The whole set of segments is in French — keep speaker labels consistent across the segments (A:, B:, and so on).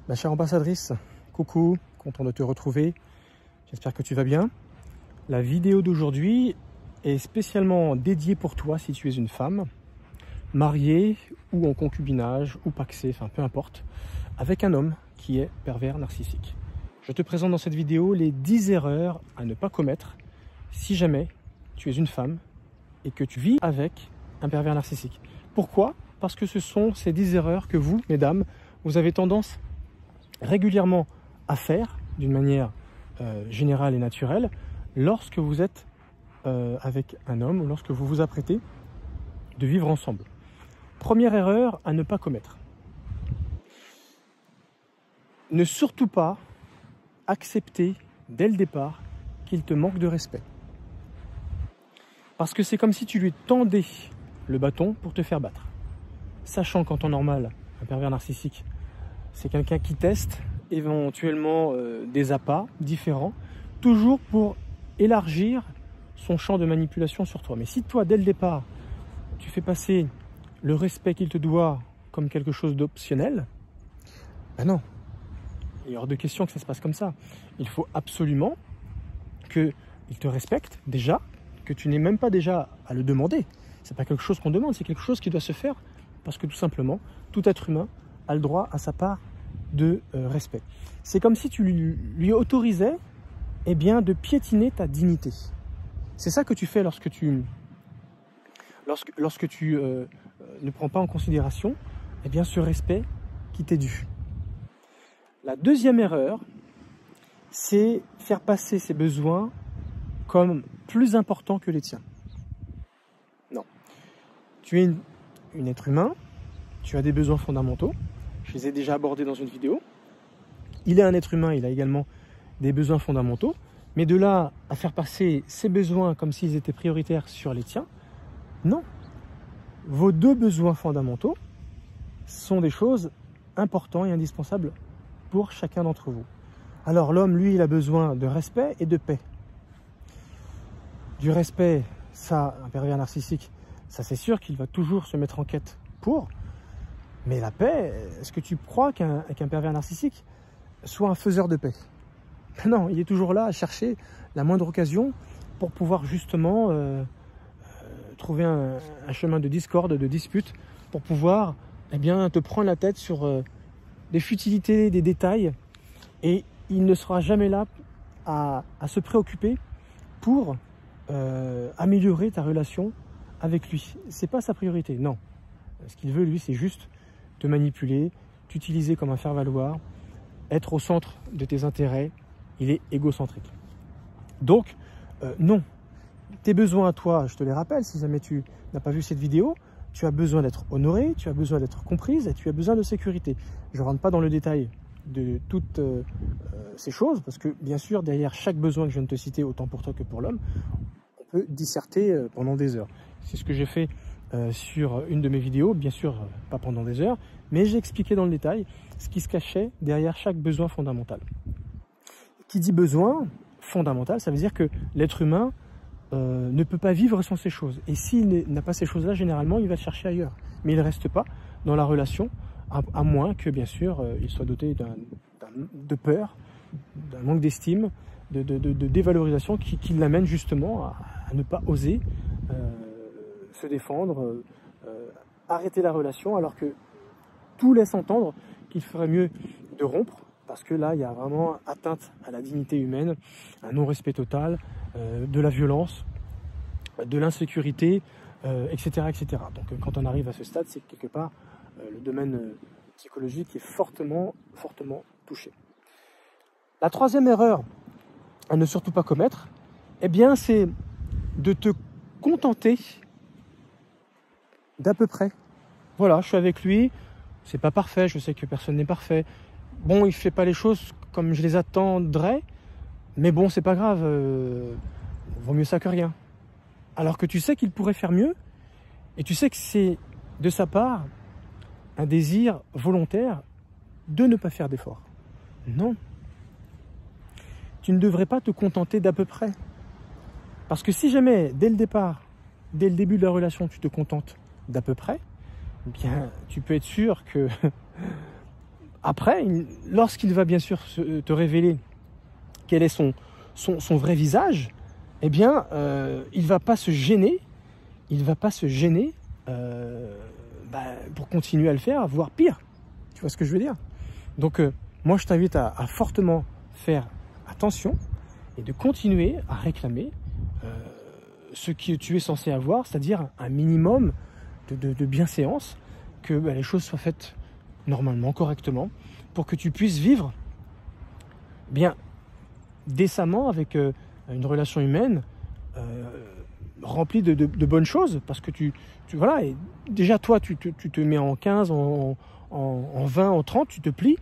A: Ma chère ambassadrice, coucou, content de te retrouver. J'espère que tu vas bien. La vidéo d'aujourd'hui est spécialement dédiée pour toi si tu es une femme, mariée ou en concubinage ou pacsée, enfin peu importe, avec un homme qui est pervers narcissique. Je te présente dans cette vidéo les 10 erreurs à ne pas commettre si jamais tu es une femme et que tu vis avec un pervers narcissique. Pourquoi? Parce que ce sont ces 10 erreurs que vous, mesdames, vous avez tendance régulièrement à faire d'une manière générale et naturelle lorsque vous êtes avec un homme ou lorsque vous vous apprêtez de vivre ensemble. Première erreur à ne pas commettre. Ne surtout pas accepter dès le départ qu'il te manque de respect. Parce que c'est comme si tu lui tendais le bâton pour te faire battre. Sachant qu'en temps normal, un pervers narcissique, c'est quelqu'un qui teste éventuellement des appâts différents, toujours pour élargir son champ de manipulation sur toi. Mais si toi, dès le départ, tu fais passer le respect qu'il te doit comme quelque chose d'optionnel, ben non, il est hors de question que ça se passe comme ça. Il faut absolument qu'il te respecte déjà, que tu n'aies même pas déjà à le demander. C'est pas quelque chose qu'on demande, c'est quelque chose qui doit se faire parce que tout simplement, tout être humain a le droit à sa part de respect. C'est comme si tu lui autorisais de piétiner ta dignité. C'est ça que tu fais lorsque tu ne prends pas en considération ce respect qui t'est dû. La deuxième erreur, c'est faire passer ses besoins comme plus importants que les tiens. Non. Tu es un être humain, tu as des besoins fondamentaux, je les ai déjà abordés dans une vidéo. Il est un être humain, il a également des besoins fondamentaux, mais de là à faire passer ses besoins comme s'ils étaient prioritaires sur les tiens, non. Vos deux besoins fondamentaux sont des choses importantes et indispensables pour chacun d'entre vous. Alors l'homme, lui, il a besoin de respect et de paix. Du respect, ça, un pervers narcissique, ça c'est sûr qu'il va toujours se mettre en quête pour. Mais la paix, est-ce que tu crois qu'un pervers narcissique soit un faiseur de paix? Non, il est toujours là à chercher la moindre occasion pour pouvoir justement trouver un chemin de discorde, de dispute, pour pouvoir te prendre la tête sur des futilités, des détails. Et il ne sera jamais là à se préoccuper pour améliorer ta relation avec lui. C'est pas sa priorité, non. Ce qu'il veut, lui, c'est juste te manipuler, t'utiliser comme un faire-valoir, être au centre de tes intérêts. Il est égocentrique. Donc, non. Tes besoins à toi, je te les rappelle, si jamais tu n'as pas vu cette vidéo, tu as besoin d'être honoré, tu as besoin d'être comprise et tu as besoin de sécurité. Je ne rentre pas dans le détail de toutes ces choses, parce que bien sûr, derrière chaque besoin que je viens de te citer, autant pour toi que pour l'homme, on peut disserter pendant des heures. C'est ce que j'ai fait sur une de mes vidéos, bien sûr pas pendant des heures, mais j'ai expliqué dans le détail ce qui se cachait derrière chaque besoin fondamental. Qui dit besoin fondamental, ça veut dire que l'être humain ne peut pas vivre sans ces choses. Et s'il n'a pas ces choses-là, généralement, il va chercher ailleurs. Mais il ne reste pas dans la relation, à moins que, bien sûr, il soit doté de peur, d'un manque d'estime, de dévalorisation qui l'amène justement à ne pas oser se défendre, arrêter la relation, alors que tout laisse entendre qu'il ferait mieux de rompre, parce que là, il y a vraiment atteinte à la dignité humaine, un non-respect total, de la violence, de l'insécurité, etc., etc. Donc quand on arrive à ce stade, c'est que quelque part le domaine psychologique est fortement touché. La troisième erreur à ne surtout pas commettre, c'est de te contenter d'à peu près. Voilà, je suis avec lui, c'est pas parfait, je sais que personne n'est parfait. Bon, il fait pas les choses comme je les attendrais, mais bon, c'est pas grave, vaut mieux ça que rien. Alors que tu sais qu'il pourrait faire mieux, et tu sais que c'est de sa part un désir volontaire de ne pas faire d'efforts. Non. Tu ne devrais pas te contenter d'à peu près. Parce que si jamais, dès le départ, dès le début de la relation, tu te contentes d'à peu près, tu peux être sûr que après, lorsqu'il va bien sûr te révéler quel est son vrai visage, eh bien, il ne va pas se gêner, pour continuer à le faire, voire pire. Tu vois ce que je veux dire? Donc, moi, je t'invite à fortement faire attention et de continuer à réclamer ce que tu es censé avoir, c'est-à-dire un minimum de bienséance, que les choses soient faites normalement, correctement, pour que tu puisses vivre bien décemment avec une relation humaine remplie de bonnes choses, parce que voilà, et déjà toi tu te mets en 15, en 20, en 30, tu te plies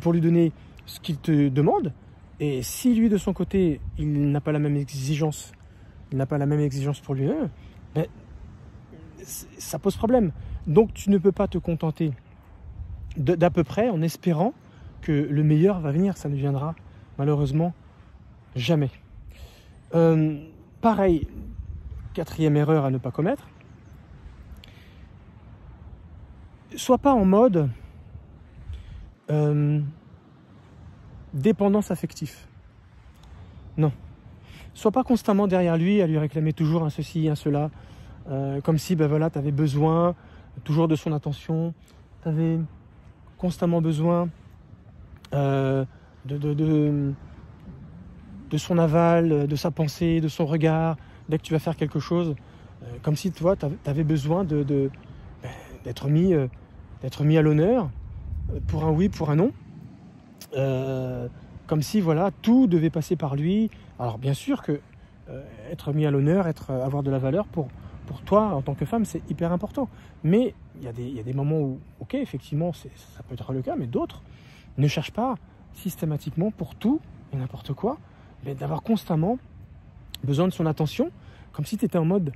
A: pour lui donner ce qu'il te demande, et si lui de son côté il n'a pas la même exigence, pour lui-même, ben, ça pose problème. Donc tu ne peux pas te contenter d'à peu près en espérant que le meilleur va venir. Ça ne viendra malheureusement jamais. Pareil, 4e erreur à ne pas commettre. Sois pas en mode dépendance affective. Non. Sois pas constamment derrière lui à lui réclamer toujours un ceci, un cela, comme si tu avais besoin toujours de son attention, tu avais constamment besoin de son aval, de sa pensée, de son regard, dès que tu vas faire quelque chose, comme si toi tu avais besoin d'être mis à l'honneur pour un oui, pour un non, comme si voilà, tout devait passer par lui. Alors bien sûr que être mis à l'honneur, avoir de la valeur pour toi en tant que femme, c'est hyper important. Mais il y a des moments où, ok, effectivement, ça peut être le cas, mais d'autres ne cherchent pas systématiquement pour tout et n'importe quoi, mais d'avoir constamment besoin de son attention, comme si tu étais en mode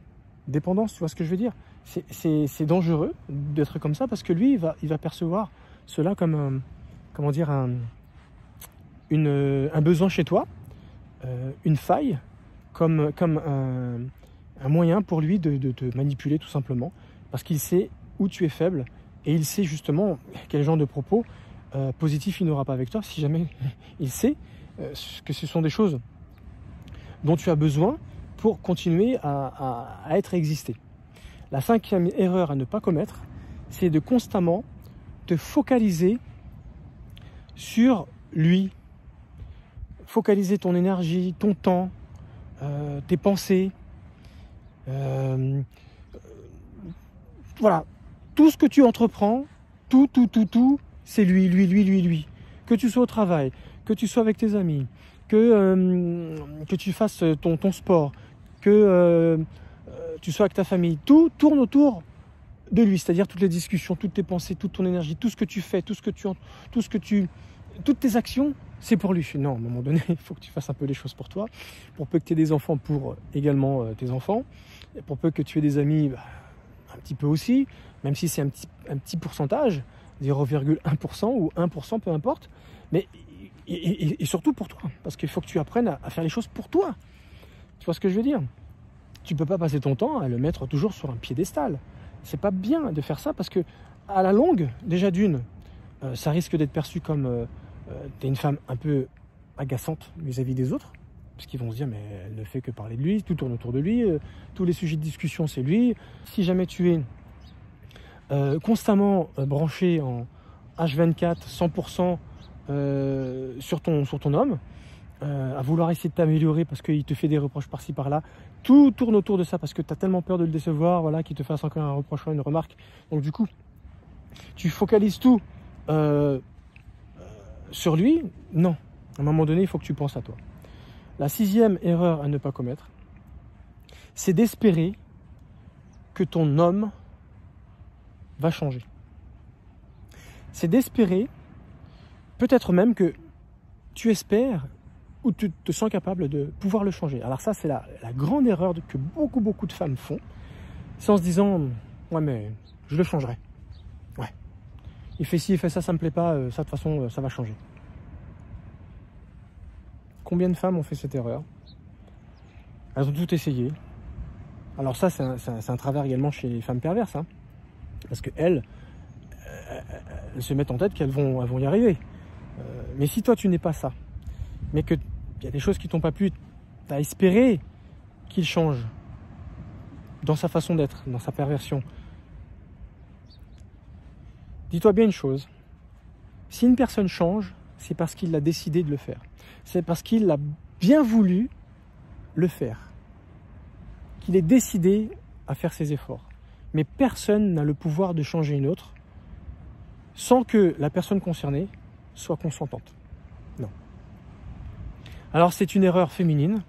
A: dépendance, tu vois ce que je veux dire? C'est dangereux d'être comme ça, parce que lui, il va percevoir cela comme un besoin chez toi, une faille, comme un moyen pour lui de te manipuler tout simplement, parce qu'il sait où tu es faible, et il sait justement quel genre de propos positifs il n'aura pas avec toi, si jamais il sait que ce sont des choses dont tu as besoin pour continuer à être existé. La 5e erreur à ne pas commettre, c'est de constamment te focaliser sur lui, focaliser ton énergie, ton temps, tes pensées, voilà, tout ce que tu entreprends, tout, c'est lui. Que tu sois au travail, que tu sois avec tes amis, que tu fasses ton sport, que tu sois avec ta famille, tout tourne autour de lui, c'est-à-dire toutes les discussions, toutes tes pensées, toute ton énergie, tout ce que tu fais, toutes tes actions, c'est pour lui. Non, à un moment donné, il faut que tu fasses un peu les choses pour toi, pour peu que tu aies des enfants, pour également tes enfants, et pour peu que tu aies des amis, un petit peu aussi, même si c'est un petit pourcentage, 0,1% ou 1%, peu importe, mais et surtout pour toi, parce qu'il faut que tu apprennes à faire les choses pour toi. Tu vois ce que je veux dire? Tu ne peux pas passer ton temps à le mettre toujours sur un piédestal. C'est pas bien de faire ça, parce que à la longue, déjà ça risque d'être perçu comme tu es une femme un peu agaçante vis-à-vis des autres, parce qu'ils vont se dire mais elle ne fait que parler de lui, tout tourne autour de lui, tous les sujets de discussion c'est lui. Si jamais tu es constamment branché en H24, 100% sur ton homme, à vouloir essayer de t'améliorer parce qu'il te fait des reproches par-ci par-là, tout tourne autour de ça parce que tu as tellement peur de le décevoir, voilà, qu'il te fasse encore un reproche, une remarque. Donc du coup, tu focalises tout sur lui. Non, à un moment donné, il faut que tu penses à toi. La 6e erreur à ne pas commettre, c'est d'espérer que ton homme va changer. C'est d'espérer, peut-être même que tu espères ou tu te sens capable de pouvoir le changer. Alors ça, c'est la grande erreur que beaucoup de femmes font. C'est en se disant, ouais mais je le changerai. Ouais, il fait ci, il fait ça, ça me plaît pas, ça de toute façon, ça va changer. Combien de femmes ont fait cette erreur? Elles ont tout essayé. Alors ça, c'est un travers également chez les femmes perverses, hein, parce qu'elles elles se mettent en tête qu'elles vont y arriver. Mais si toi tu n'es pas ça, mais qu'il y a des choses qui t'ont pas plu, tu as espéré qu'il change dans sa façon d'être, dans sa perversion. Dis-toi bien une chose, si une personne change, c'est parce qu'il a décidé de le faire. C'est parce qu'il a bien voulu le faire. Qu'il est décidé à faire ses efforts. Mais personne n'a le pouvoir de changer une autre sans que la personne concernée soit consentante. Non. Alors c'est une erreur féminine,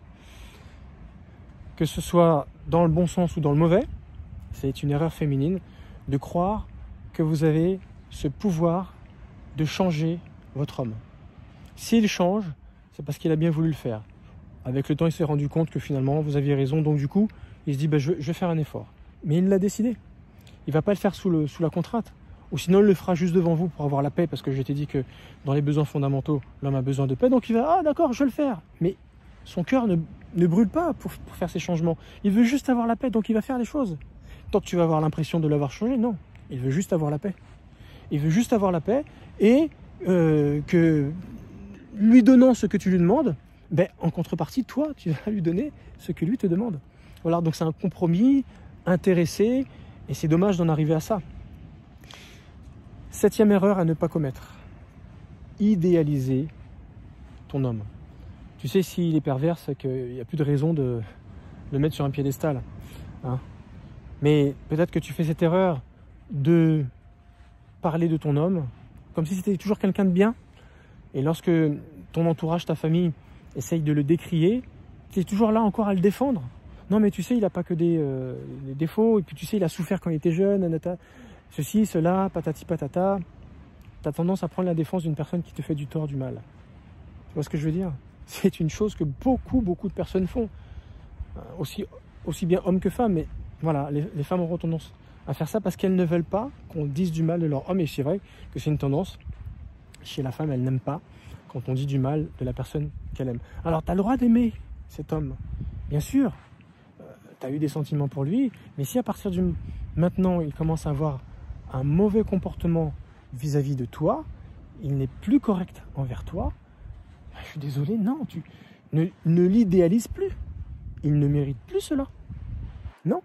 A: que ce soit dans le bon sens ou dans le mauvais, c'est une erreur féminine de croire que vous avez ce pouvoir de changer votre homme. S'il change, c'est parce qu'il a bien voulu le faire. Avec le temps, il s'est rendu compte que finalement, vous aviez raison, donc du coup, il se dit, je vais faire un effort. Mais il l'a décidé. Il ne va pas le faire sous la contrainte. Ou sinon, il le fera juste devant vous pour avoir la paix, parce que je t'ai dit que dans les besoins fondamentaux, l'homme a besoin de paix, donc il va, ah d'accord, je vais le faire. Mais son cœur ne brûle pas pour faire ces changements. Il veut juste avoir la paix, donc il va faire les choses. Tant que tu vas avoir l'impression de l'avoir changé, non. Il veut juste avoir la paix. Il veut juste avoir la paix et que lui donnant ce que tu lui demandes, en contrepartie, toi, tu vas lui donner ce que lui te demande. Voilà, donc c'est un compromis intéressé et c'est dommage d'en arriver à ça. 7e erreur à ne pas commettre. Idéaliser ton homme. Tu sais, s'il est pervers, c'est qu'il n'y a plus de raison de le mettre sur un piédestal. Hein. Mais peut-être que tu fais cette erreur de parler de ton homme comme si c'était toujours quelqu'un de bien. Et lorsque ton entourage, ta famille, essaye de le décrier, tu es toujours là encore à le défendre. Non mais tu sais, il n'a pas que des défauts, et puis tu sais, il a souffert quand il était jeune, anata, ceci, cela, patati patata. Tu as tendance à prendre la défense d'une personne qui te fait du tort, du mal. Tu vois ce que je veux dire? C'est une chose que beaucoup de personnes font. Aussi bien hommes que femmes, mais voilà, les femmes auront tendance à faire ça parce qu'elles ne veulent pas qu'on dise du mal de leur homme. Et c'est vrai que c'est une tendance. Chez la femme, elle n'aime pas quand on dit du mal de la personne qu'elle aime. Alors, tu as le droit d'aimer cet homme. Bien sûr, tu as eu des sentiments pour lui, mais si à partir du maintenant, il commence à avoir un mauvais comportement vis-à-vis de toi, il n'est plus correct envers toi, je suis désolé, non, tu ne l'idéalises plus. Il ne mérite plus cela. Non,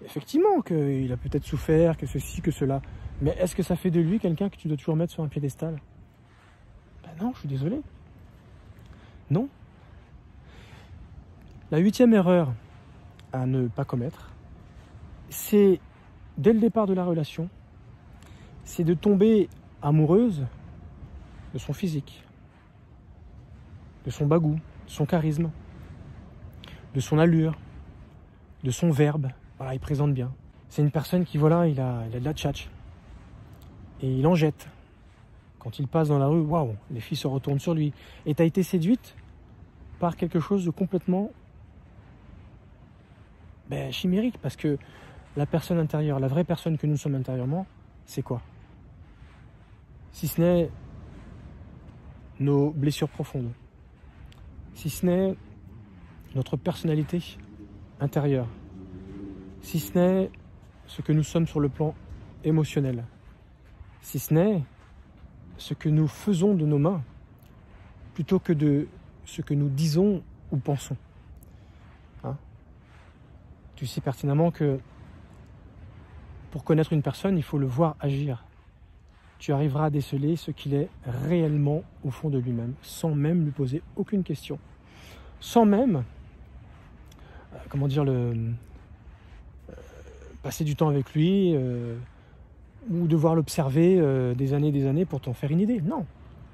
A: effectivement, qu'il a peut-être souffert, que ceci, que cela. Mais est-ce que ça fait de lui quelqu'un que tu dois toujours mettre sur un piédestal? Non, je suis désolé. Non. La 8e erreur à ne pas commettre, c'est, dès le départ de la relation, c'est de tomber amoureuse de son physique, de son bagou, de son charisme, de son allure, de son verbe. Voilà, il présente bien. C'est une personne qui, voilà, il a de la tchatch. Et il en jette. Quand il passe dans la rue, waouh, les filles se retournent sur lui. Et tu as été séduite par quelque chose de complètement chimérique. Parce que la personne intérieure, la vraie personne que nous sommes intérieurement, c'est quoi? Si ce n'est nos blessures profondes. Si ce n'est notre personnalité intérieure. Si ce n'est ce que nous sommes sur le plan émotionnel. Si ce n'est ce que nous faisons de nos mains, plutôt que de ce que nous disons ou pensons. Hein? Tu sais pertinemment que pour connaître une personne, il faut le voir agir. Tu arriveras à déceler ce qu'il est réellement au fond de lui-même, sans même lui poser aucune question. Sans même, passer du temps avec lui, ou devoir l'observer des années pour t'en faire une idée. Non,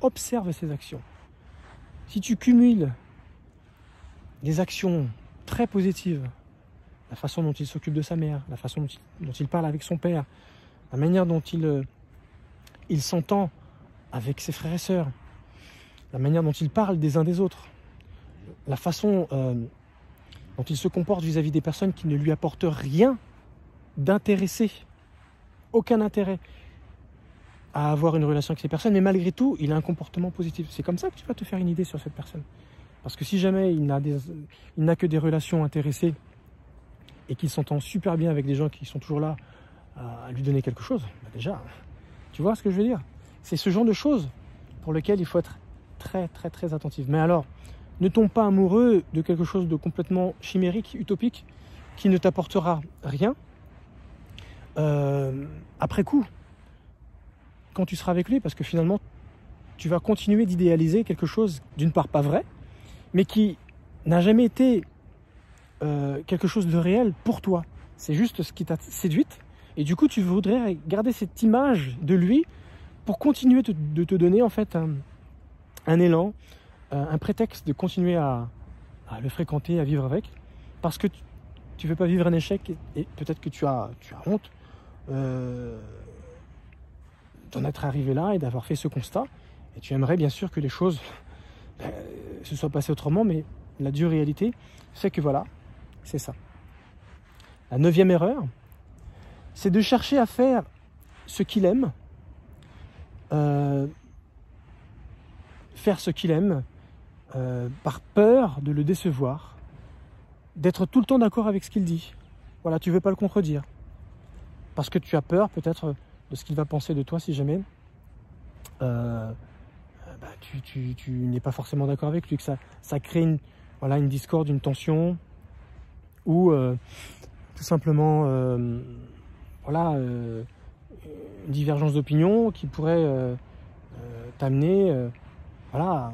A: observe ses actions. Si tu cumules des actions très positives, la façon dont il s'occupe de sa mère, la façon dont il parle avec son père, la manière dont il s'entend avec ses frères et sœurs, la manière dont il parle des uns des autres, la façon dont il se comporte vis-à-vis des personnes qui ne lui apportent rien d'intéressé, aucun intérêt à avoir une relation avec ces personnes, mais malgré tout, il a un comportement positif. C'est comme ça que tu vas te faire une idée sur cette personne. Parce que si jamais il n'a que des relations intéressées et qu'il s'entend super bien avec des gens qui sont toujours là à lui donner quelque chose, déjà, Tu vois ce que je veux dire? C'est ce genre de choses pour lesquelles il faut être très attentif. Mais alors, ne tombe pas amoureux de quelque chose de complètement chimérique, utopique, qui ne t'apportera rien après coup, quand tu seras avec lui, parce que finalement, tu vas continuer d'idéaliser quelque chose, d'une part pas vrai, mais qui n'a jamais été quelque chose de réel pour toi. C'est juste ce qui t'a séduite, et du coup, tu voudrais garder cette image de lui pour continuer de te donner en fait un élan, un prétexte de continuer à le fréquenter, à vivre avec, parce que tu ne veux pas vivre un échec et peut-être que tu as honte d'en être arrivé là et d'avoir fait ce constat. Et tu aimerais bien sûr que les choses se soient passées autrement, mais la dure réalité fait que voilà, c'est ça. La 9e erreur, c'est de chercher à faire ce qu'il aime, par peur de le décevoir, d'être tout le temps d'accord avec ce qu'il dit. Voilà, tu ne veux pas le contredire. Parce que tu as peur peut-être de ce qu'il va penser de toi si jamais tu n'es pas forcément d'accord avec lui, que ça crée une discorde, une tension, ou tout simplement une divergence d'opinion qui pourrait t'amener à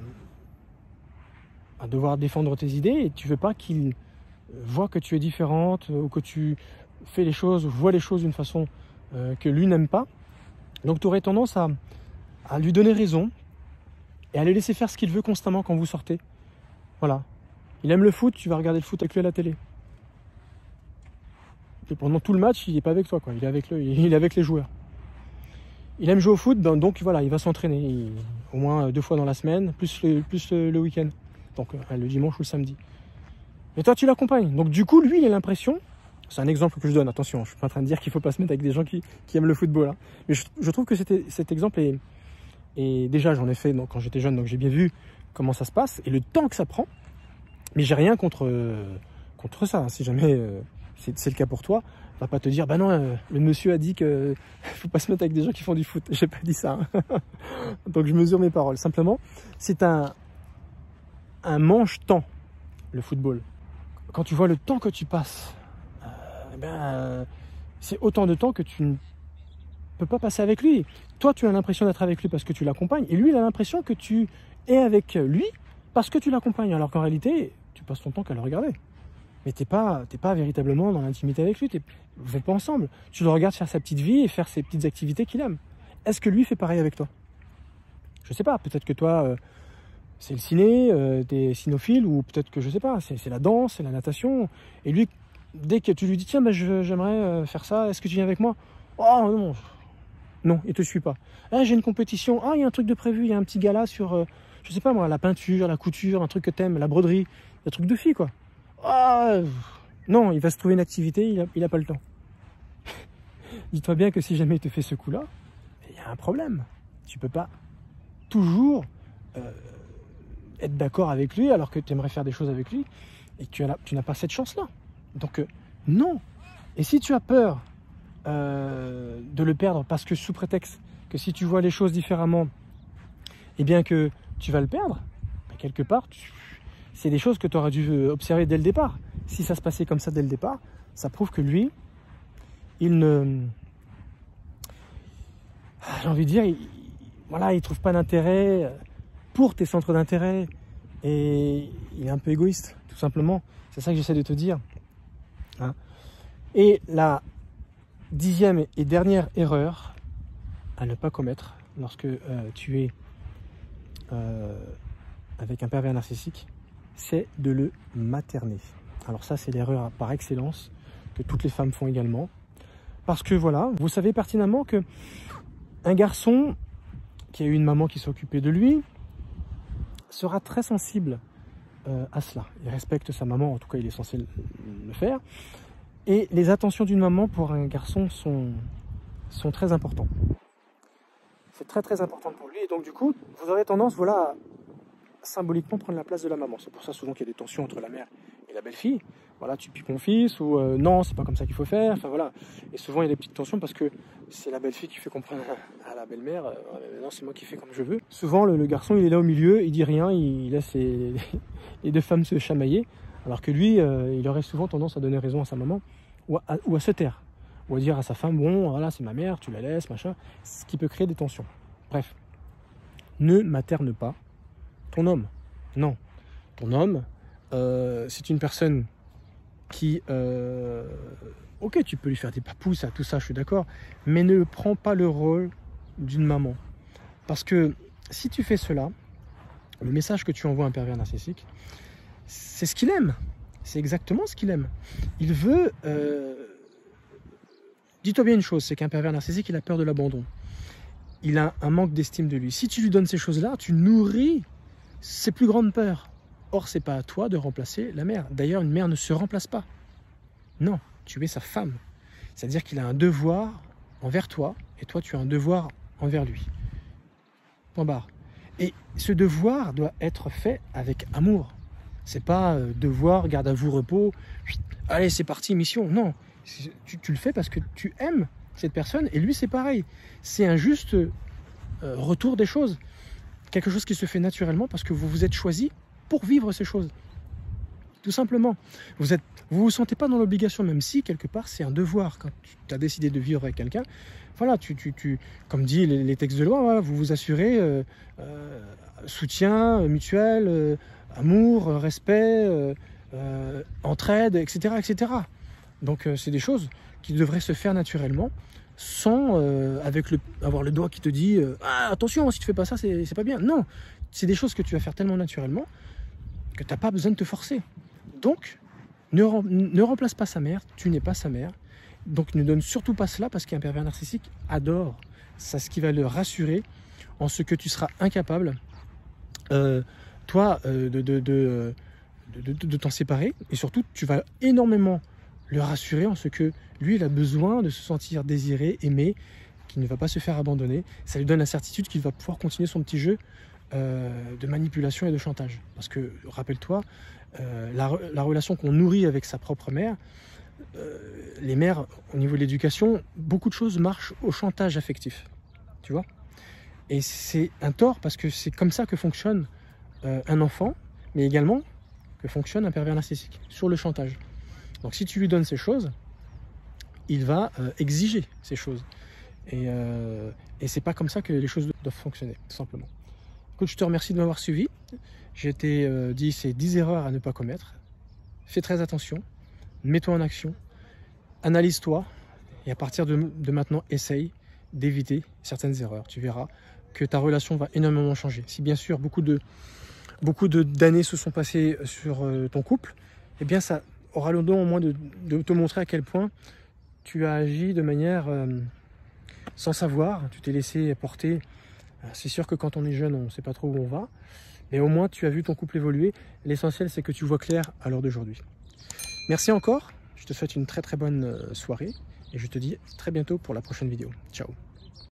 A: devoir défendre tes idées, et tu ne veux pas qu'il voit que tu es différente ou que tu fais les choses, vois les choses d'une façon que lui n'aime pas. Donc tu aurais tendance à lui donner raison et à le laisser faire ce qu'il veut constamment quand vous sortez. Voilà. Il aime le foot, tu vas regarder le foot avec lui à la télé. Et pendant tout le match, il n'est pas avec toi, quoi. Il est avec les joueurs. Il aime jouer au foot, donc voilà, il va s'entraîner au moins 2 fois dans la semaine, plus le week-end. Donc le dimanche ou le samedi. Et toi, tu l'accompagnes. Donc du coup, lui, il a l'impression, c'est un exemple que je donne, attention, je ne suis pas en train de dire qu'il ne faut pas se mettre avec des gens qui aiment le football. Hein. Mais je trouve que cet exemple est déjà, j'en ai fait quand j'étais jeune, donc j'ai bien vu comment ça se passe et le temps que ça prend. Mais j'ai rien contre ça. Hein. Si jamais c'est le cas pour toi, on va pas te dire, bah non, le monsieur a dit qu'il ne faut pas se mettre avec des gens qui font du foot. J'ai pas dit ça. Hein. Donc je mesure mes paroles. Simplement, c'est un mange-temps, le football. Quand tu vois le temps que tu passes, c'est autant de temps que tu ne peux pas passer avec lui. Toi, tu as l'impression d'être avec lui parce que tu l'accompagnes, et lui, il a l'impression que tu es avec lui parce que tu l'accompagnes, alors qu'en réalité, tu passes ton temps qu'à le regarder. Mais t'es pas véritablement dans l'intimité avec lui, vous n'êtes pas ensemble. Tu le regardes faire sa petite vie et faire ses petites activités qu'il aime. Est-ce que lui fait pareil avec toi? Je sais pas, peut-être que toi, c'est le ciné, t'es cinéphile, ou peut-être que je sais pas, c'est la danse, c'est la natation, et lui, dès que tu lui dis, tiens, j'aimerais faire ça, est-ce que tu viens avec moi? Oh non, il te suit pas. Ah, j'ai une compétition, il y a un truc de prévu, il y a un petit gala sur, je sais pas moi, la peinture, la couture, un truc que t'aimes, la broderie, un truc de fille, quoi. Non, il va se trouver une activité, il a pas le temps. Dis-toi bien que si jamais il te fait ce coup-là, il y a un problème. Tu peux pas toujours être d'accord avec lui alors que tu aimerais faire des choses avec lui et que tu n'as pas cette chance-là. Donc non. Et si tu as peur de le perdre parce que sous prétexte que si tu vois les choses différemment, eh bien que tu vas le perdre, quelque part, c'est des choses que tu aurais dû observer dès le départ. Si ça se passait comme ça dès le départ, ça prouve que lui, il ne... J'ai envie de dire, il trouve pas d'intérêt pour tes centres d'intérêt et il est un peu égoïste, tout simplement. C'est ça que j'essaie de te dire. Hein. Et la 10e et dernière erreur à ne pas commettre lorsque tu es avec un pervers narcissique, c'est de le materner. Alors ça, c'est l'erreur par excellence que toutes les femmes font également. Parce que voilà, vous savez pertinemment que un garçon qui a eu une maman qui s'est occupée de lui sera très sensible à cela. Il respecte sa maman, en tout cas il est censé le faire. Et les attentions d'une maman pour un garçon sont très importantes. C'est très important pour lui. Et donc du coup, vous aurez tendance, à symboliquement prendre la place de la maman. C'est pour ça souvent qu'il y a des tensions entre la mère et la belle-fille. voilà, tu pipes mon fils, ou non, c'est pas comme ça qu'il faut faire, enfin voilà. Et souvent il y a des petites tensions parce que c'est la belle-fille qui fait comprendre à la belle-mère, non, c'est moi qui fais comme je veux. Souvent le garçon il est là au milieu, il dit rien, il laisse les deux femmes se chamailler, alors que lui, il aurait souvent tendance à donner raison à sa maman, ou à se taire, ou à dire à sa femme, bon voilà, c'est ma mère, tu la laisses, machin, ce qui peut créer des tensions. Bref, ne materne pas ton homme, non. Ton homme, c'est une personne qui, ok, tu peux lui faire des papous, tout ça, je suis d'accord, mais ne prends pas le rôle d'une maman. Parce que si tu fais cela, le message que tu envoies à un pervers narcissique, c'est ce qu'il aime. C'est exactement ce qu'il aime. Il veut... Dis-toi bien une chose, c'est qu'un pervers narcissique, il a peur de l'abandon. Il a un manque d'estime de lui. Si tu lui donnes ces choses-là, tu nourris ses plus grandes peurs. Or, c'est pas à toi de remplacer la mère. D'ailleurs, une mère ne se remplace pas. Non, tu es sa femme. C'est-à-dire qu'il a un devoir envers toi, et toi, tu as un devoir envers lui. Point barre. Et ce devoir doit être fait avec amour. C'est pas devoir, garde à vous, repos, allez, c'est parti, mission. Non, tu le fais parce que tu aimes cette personne, et lui, c'est pareil. C'est un juste retour des choses. Quelque chose qui se fait naturellement parce que vous vous êtes choisi pour vivre ces choses. Tout simplement. Vous sentez pas dans l'obligation, même si, quelque part, c'est un devoir. Quand tu as décidé de vivre avec quelqu'un, voilà, comme dit les textes de loi, voilà, vous vous assurez soutien mutuel, amour, respect, entraide, etc. etc. Donc, c'est des choses qui devraient se faire naturellement, sans avoir le doigt qui te dit ah, attention, si tu fais pas ça, c'est pas bien. Non, c'est des choses que tu vas faire tellement naturellement que tu n'as pas besoin de te forcer. Donc, ne remplace pas sa mère, tu n'es pas sa mère. Donc, ne donne surtout pas cela, parce qu'un pervers narcissique adore. C'est ce qui va le rassurer en ce que tu seras incapable, toi, de t'en séparer. Et surtout, tu vas énormément le rassurer en ce que lui, il a besoin de se sentir désiré, aimé, qu'il ne va pas se faire abandonner. Ça lui donne la certitude qu'il va pouvoir continuer son petit jeu de manipulation et de chantage. Parce que, rappelle-toi, la relation qu'on nourrit avec sa propre mère, les mères, au niveau de l'éducation, beaucoup de choses marchent au chantage affectif. Tu vois? Et c'est un tort, parce que c'est comme ça que fonctionne un enfant, mais également que fonctionne un pervers narcissique, sur le chantage. Donc si tu lui donnes ces choses, il va exiger ces choses. Et c'est pas comme ça que les choses doivent fonctionner, tout simplement. Écoute, je te remercie de m'avoir suivi. J'ai été dit ces 10 erreurs à ne pas commettre. Fais très attention, mets-toi en action, analyse-toi, et à partir de maintenant, essaye d'éviter certaines erreurs. Tu verras que ta relation va énormément changer. Si bien sûr beaucoup d'années se sont passées sur ton couple, eh bien ça aura le don au moins de te montrer à quel point tu as agi de manière sans savoir, tu t'es laissé porter. C'est sûr que quand on est jeune, on ne sait pas trop où on va, mais au moins tu as vu ton couple évoluer. L'essentiel, c'est que tu vois clair à l'heure d'aujourd'hui. Merci encore, je te souhaite une très très bonne soirée, et je te dis très bientôt pour la prochaine vidéo. Ciao.